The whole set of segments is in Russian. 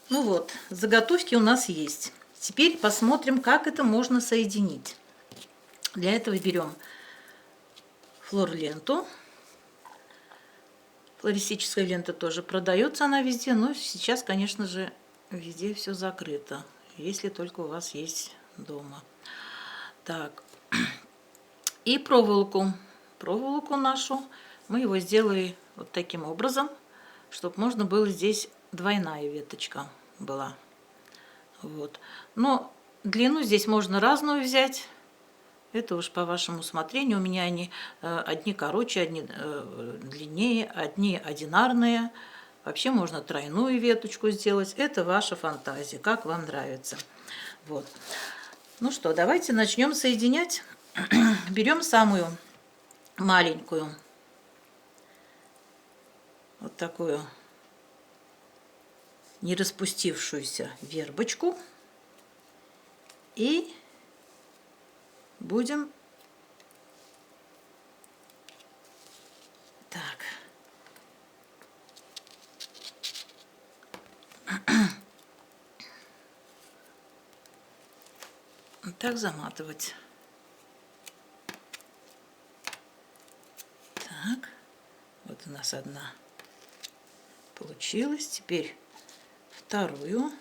Ну вот, заготовки у нас есть. Теперь посмотрим, как это можно соединить. Для этого берем флор-ленту. Флористическая лента тоже продается, она везде, но сейчас, конечно же, везде все закрыто, если только у вас есть дома. Так, и проволоку. Проволоку нашу мы его сделали вот таким образом, чтобы можно было здесь двойная веточка была. Вот. Но длину здесь можно разную взять. Это уж по вашему усмотрению. У меня они одни короче, одни длиннее, одни одинарные. Вообще можно тройную веточку сделать. Это ваша фантазия, как вам нравится. Вот. Ну что, давайте начнем соединять. Берем самую маленькую, вот такую не распустившуюся вербочку. И будем так. Вот так заматывать. Так. Вот у нас одна получилась. Теперь вторую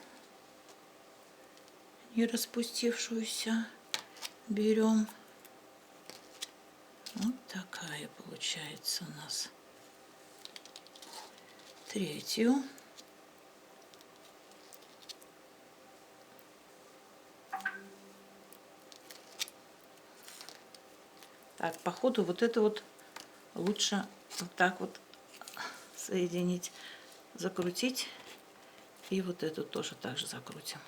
не распустившуюся берем. Вот такая получается у нас. Третью. Так, по ходу вот это вот лучше вот так вот соединить, закрутить. И вот эту тоже так же закрутим.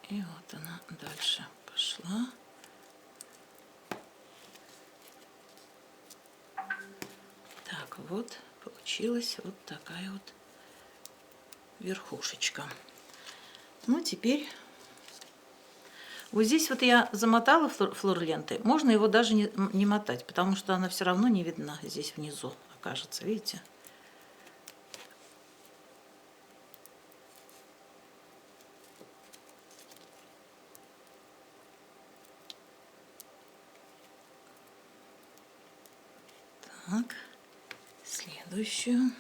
И вот она дальше пошла. Так, вот получилась вот такая вот верхушечка. Ну, теперь вот здесь вот я замотала флор-лентой. Можно его даже не мотать, потому что она все равно не видна здесь внизу окажется, видите? Так, следующую.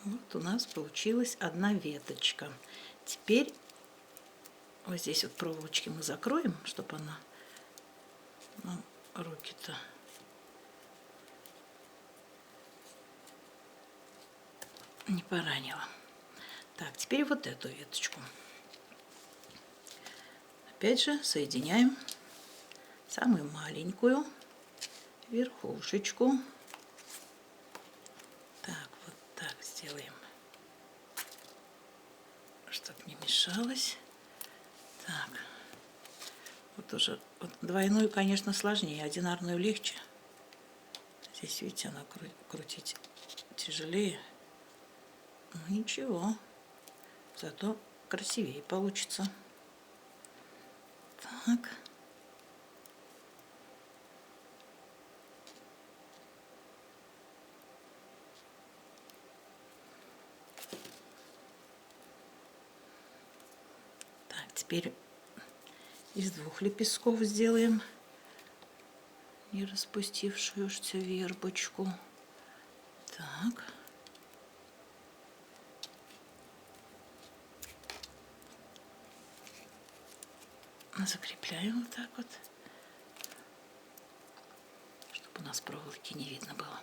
Вот у нас получилась одна веточка. Теперь вот здесь вот проволочки мы закроем, чтобы она нам руки-то не поранила. Так, теперь вот эту веточку. Опять же соединяем самую маленькую верхушечку. Так, вот сделаем, чтобы не мешалось. Так, вот уже вот двойную, конечно, сложнее, одинарную легче. Здесь, видите, она крутить тяжелее. Ну ничего, зато красивее получится. Так. Так, теперь из 2 лепестков сделаем не распустившуюся вербочку. Так. Закрепляем вот так вот, чтобы у нас проволоки не видно было.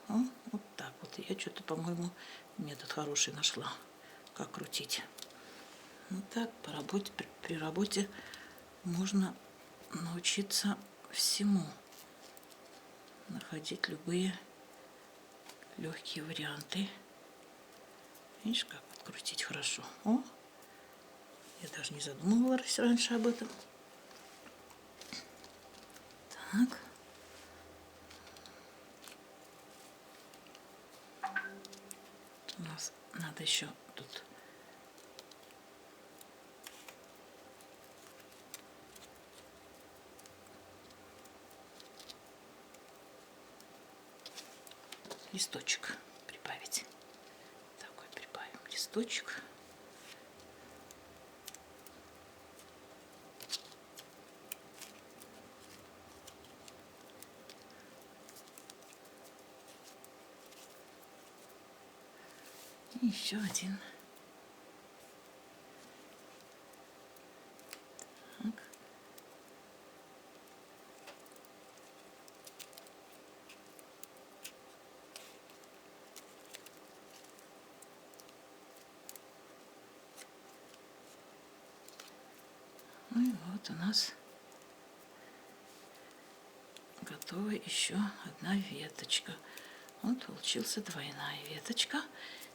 О, вот так вот. Я что-то, по-моему, метод хороший нашла, как крутить. Вот так по работе, при работе можно научиться всему, находить любые легкие варианты. Видишь, как открутить хорошо. О, я даже не задумывалась раньше об этом. Так. У нас надо еще тут листочек прибавить. Такой прибавим листочек. И еще один. Так. Ну и вот у нас готова еще одна веточка. Вот получился двойная веточка.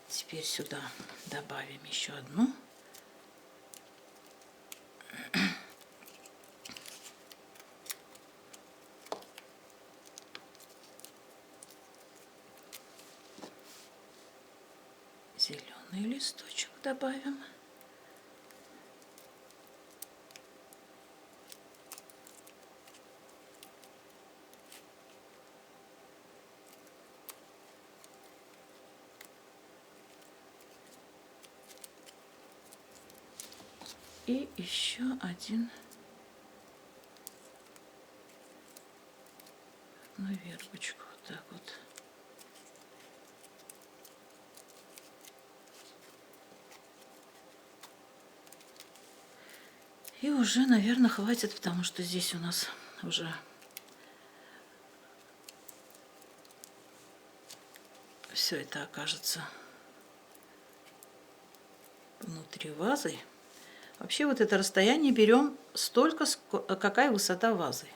Теперь сюда добавим еще одну. Зеленый листочек добавим. И еще одну вербочку. Вот так вот. И уже, наверное, хватит, потому что здесь у нас уже все это окажется внутри вазы. Вообще вот это расстояние берем столько, какая высота вазы.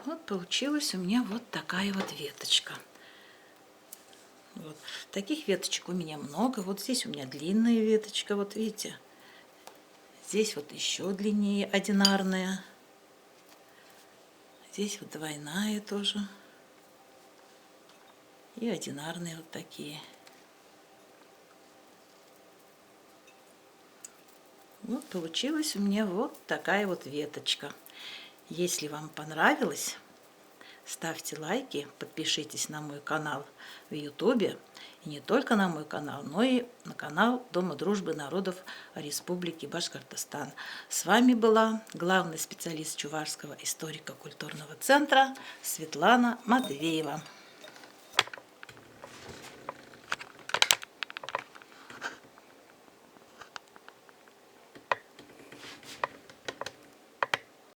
Вот получилась у меня вот такая вот веточка. Вот. Таких веточек у меня много. Вот здесь у меня длинная веточка, вот видите. Здесь вот еще длиннее, одинарная. Здесь вот двойная тоже. И одинарные вот такие. Вот получилась у меня вот такая вот веточка. Если вам понравилось, ставьте лайки, подпишитесь на мой канал в YouTube. И не только на мой канал, но и на канал Дома дружбы народов Республики Башкортостан. С вами была главный специалист Чувашского историко-культурного центра Светлана Матвеева.